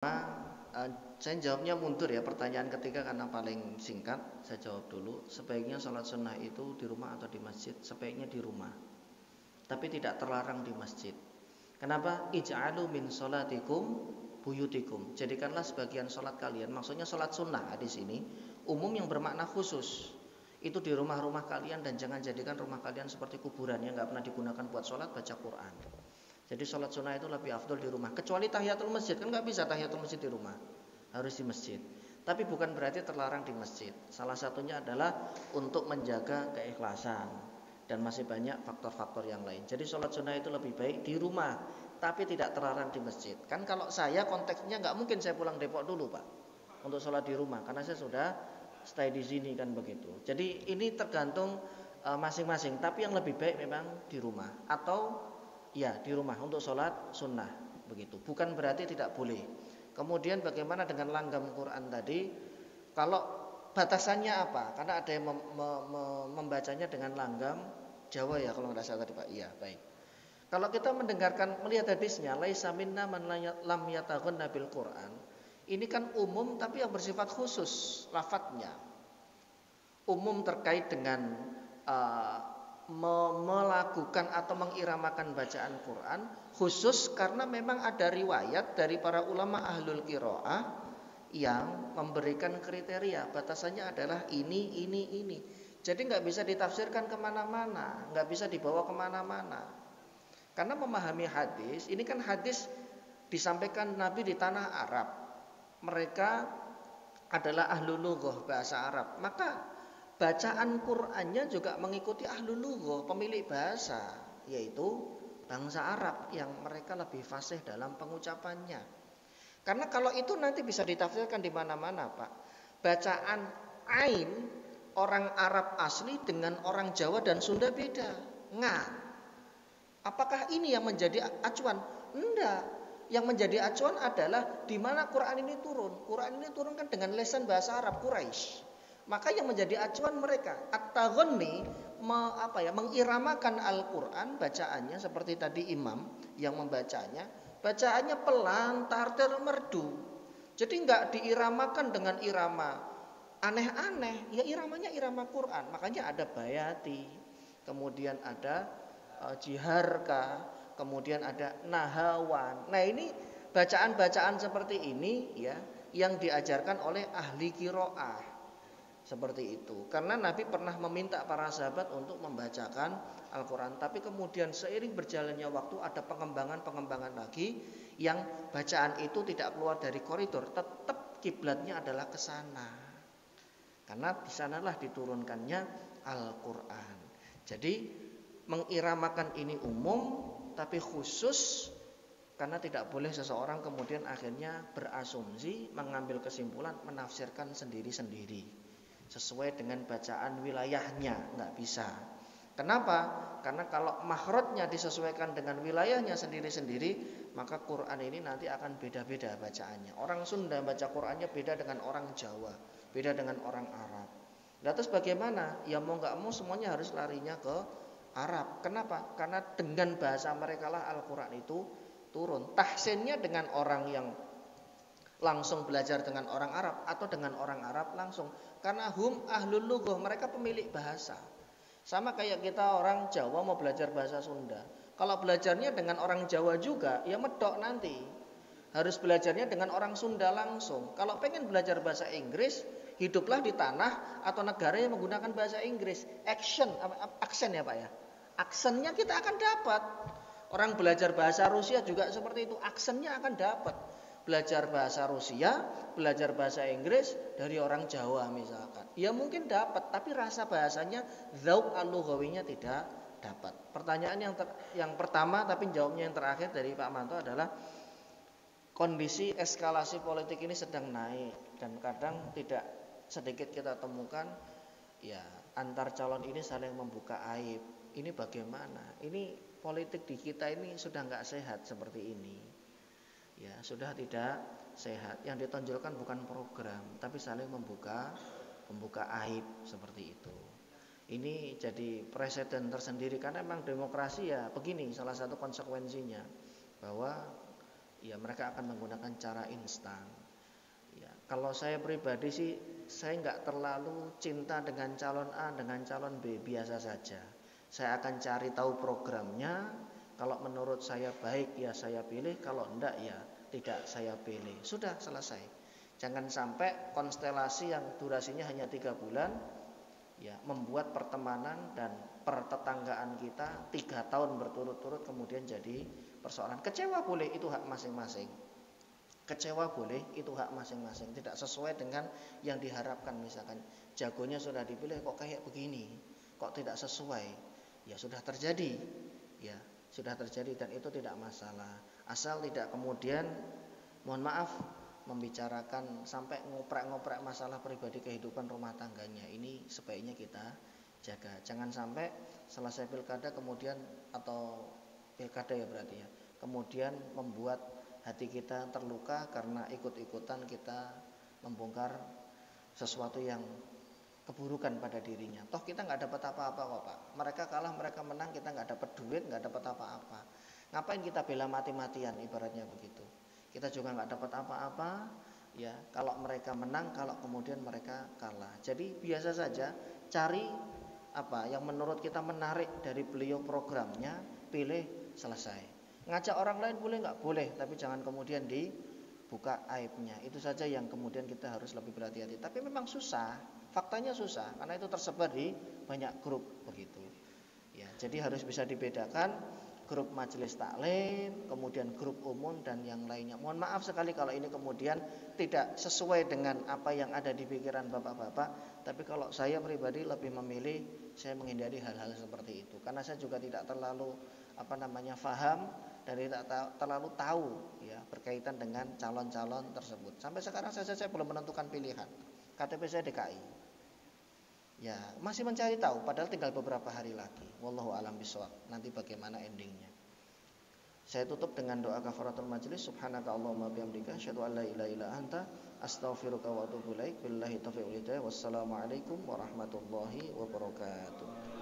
Eh, saya jawabnya mundur ya, pertanyaan ketiga karena paling singkat. Saya jawab dulu. Sebaiknya sholat sunnah itu di rumah atau di masjid? Sebaiknya di rumah, tapi tidak terlarang di masjid. Kenapa? Ij'alu min sholatikum buyutikum. Jadikanlah sebagian sholat kalian, maksudnya sholat sunnah di sini umum yang bermakna khusus. Itu di rumah-rumah kalian, dan jangan jadikan rumah kalian seperti kuburan yang nggak pernah digunakan buat sholat baca Quran. Jadi sholat sunnah itu lebih afdol di rumah. Kecuali tahiyatul masjid, kan nggak bisa tahiyatul masjid di rumah, harus di masjid. Tapi bukan berarti terlarang di masjid. Salah satunya adalah untuk menjaga keikhlasan, dan masih banyak faktor-faktor yang lain. Jadi sholat sunnah itu lebih baik di rumah, tapi tidak terlarang di masjid. Kan kalau saya konteksnya nggak mungkin saya pulang Depok dulu Pak untuk sholat di rumah, karena saya sudah stay di sini kan begitu. Jadi ini tergantung masing-masing. Tapi yang lebih baik memang di rumah, atau ya di rumah untuk sholat sunnah begitu. Bukan berarti tidak boleh. Kemudian bagaimana dengan langgam Quran tadi? Kalau batasannya apa? Karena ada yang membacanya dengan langgam Jawa ya kalau nggak salah tadi Pak. Iya baik. Kalau kita melihat hadisnya, laisa minna man lam yataghanna bil Quran. Ini kan umum tapi yang bersifat khusus lafadznya. Umum terkait dengan melakukan atau mengiramakan bacaan Quran, khusus karena memang ada riwayat dari para ulama ahlul qiraah yang memberikan kriteria, batasannya adalah ini. Jadi nggak bisa ditafsirkan kemana-mana, nggak bisa dibawa kemana-mana. Karena memahami hadis, ini kan hadis disampaikan Nabi di tanah Arab, mereka adalah ahlul lughah bahasa Arab, maka bacaan Qur'annya juga mengikuti ahlul lughah, pemilik bahasa, yaitu bangsa Arab yang mereka lebih fasih dalam pengucapannya. Karena kalau itu nanti bisa ditafsirkan di mana-mana, Pak. Bacaan ain orang Arab asli dengan orang Jawa dan Sunda beda. Apakah ini yang menjadi acuan? Enggak. Yang menjadi acuan adalah di mana Quran ini turun. Quran ini turun kan dengan lesan bahasa Arab Quraisy. Maka yang menjadi acuan mereka at-taghanni, mengiramakan Al-Qur'an bacaannya seperti tadi imam yang membacanya, bacaannya pelan, tartil, merdu. Jadi enggak diiramakan dengan irama aneh-aneh, ya iramanya irama Quran. Makanya ada bayati, kemudian ada jiharka, kemudian ada nahawan. Nah, ini bacaan-bacaan seperti ini ya yang diajarkan oleh ahli qiraah. Seperti itu. Karena Nabi pernah meminta para sahabat untuk membacakan Al-Quran. Tapi kemudian seiring berjalannya waktu ada pengembangan lagi, yang bacaan itu tidak keluar dari koridor, tetap kiblatnya adalah ke sana. Karena di sanalah diturunkannya Al-Quran. Jadi mengiramakan ini umum, tapi khusus karena tidak boleh seseorang kemudian akhirnya berasumsi, mengambil kesimpulan, menafsirkan sendiri-sendiri sesuai dengan bacaan wilayahnya, nggak bisa. Kenapa? Karena kalau makhrajnya disesuaikan dengan wilayahnya sendiri-sendiri, maka Quran ini nanti akan beda-beda bacaannya. Orang Sunda baca Qurannya beda dengan orang Jawa, beda dengan orang Arab. Nah, terus bagaimana? Ya mau nggak mau semuanya harus larinya ke Arab. Kenapa? Karena dengan bahasa mereka lah Al-Quran itu turun. Tahsinnya dengan orang yang langsung belajar dengan orang Arab atau dengan orang Arab langsung, karena hum ahlul lughah, mereka pemilik bahasa. Sama kayak kita orang Jawa mau belajar bahasa Sunda, kalau belajarnya dengan orang Jawa juga ya medok nanti. Harus belajarnya dengan orang Sunda langsung. Kalau pengen belajar bahasa Inggris, hiduplah di tanah atau negara yang menggunakan bahasa Inggris. Aksen ya Pak ya. Aksennya kita akan dapat. Orang belajar bahasa Rusia juga seperti itu, aksennya akan dapat. Belajar bahasa Rusia, belajar bahasa Inggris dari orang Jawa misalkan, ya mungkin dapat, tapi rasa bahasanya, dzauq al-lughawinya tidak dapat. Pertanyaan yang pertama, tapi jawabnya yang terakhir dari Pak Manto adalah kondisi eskalasi politik ini sedang naik, dan kadang tidak sedikit kita temukan ya antar calon ini saling membuka aib. Ini bagaimana? Ini politik di kita ini sudah nggak sehat seperti ini. Ya, sudah tidak sehat. Yang ditonjolkan bukan program, tapi saling membuka aib seperti itu. Ini jadi presiden tersendiri, karena memang demokrasi ya begini, salah satu konsekuensinya bahwa ya mereka akan menggunakan cara instan. Ya, kalau saya pribadi sih saya nggak terlalu cinta dengan calon A dengan calon B, biasa saja. Saya akan cari tahu programnya. Kalau menurut saya baik ya saya pilih, kalau enggak ya tidak saya pilih. Sudah selesai. Jangan sampai konstelasi yang durasinya hanya 3 bulan ya membuat pertemanan dan pertetanggaan kita 3 tahun berturut-turut kemudian jadi persoalan. Kecewa boleh, itu hak masing-masing. Kecewa boleh, itu hak masing-masing. Tidak sesuai dengan yang diharapkan, misalkan jagonya sudah dipilih kok kayak begini, kok tidak sesuai. Ya sudah terjadi. Ya, sudah terjadi dan itu tidak masalah. Asal tidak kemudian mohon maaf membicarakan sampai ngoprek-ngoprek masalah pribadi kehidupan rumah tangganya. Ini sebaiknya kita jaga. Jangan sampai selesai pilkada kemudian, atau pilkada ya berarti ya, kemudian membuat hati kita terluka karena ikut-ikutan kita membongkar sesuatu yang keburukan pada dirinya. Toh kita nggak dapat apa-apa kok Pak. Mereka kalah, mereka menang, kita nggak dapat duit, nggak dapat apa-apa. Ngapain kita bela mati-matian, ibaratnya begitu. Kita juga nggak dapat apa-apa, ya. Kalau mereka menang, kalau kemudian mereka kalah. Jadi biasa saja, cari apa yang menurut kita menarik dari beliau programnya, pilih, selesai. Ngajak orang lain boleh nggak? Boleh, tapi jangan kemudian dibuka aibnya. Itu saja yang kemudian kita harus lebih berhati-hati. Tapi memang susah, faktanya susah, karena itu tersebar di banyak grup begitu. Ya, jadi harus bisa dibedakan grup majelis taklim, kemudian grup umum dan yang lainnya. Mohon maaf sekali kalau ini kemudian tidak sesuai dengan apa yang ada di pikiran bapak-bapak. Tapi kalau saya pribadi lebih memilih saya menghindari hal-hal seperti itu, karena saya juga tidak terlalu faham dan tidak terlalu tahu ya berkaitan dengan calon-calon tersebut. Sampai sekarang saya belum menentukan pilihan. KTP saya DKI. Ya, masih mencari tahu padahal tinggal beberapa hari lagi. Wallahu a'lam bishawab. Nanti bagaimana endingnya. Saya tutup dengan doa kafaratul majlis. Subhanaka Allahumma bihamdika asyhadu an la ilaha illa anta astaghfiruka wa atubu ilaik. Billahi taufiq wal hidayah. Wassalamualaikum warahmatullahi wabarakatuh.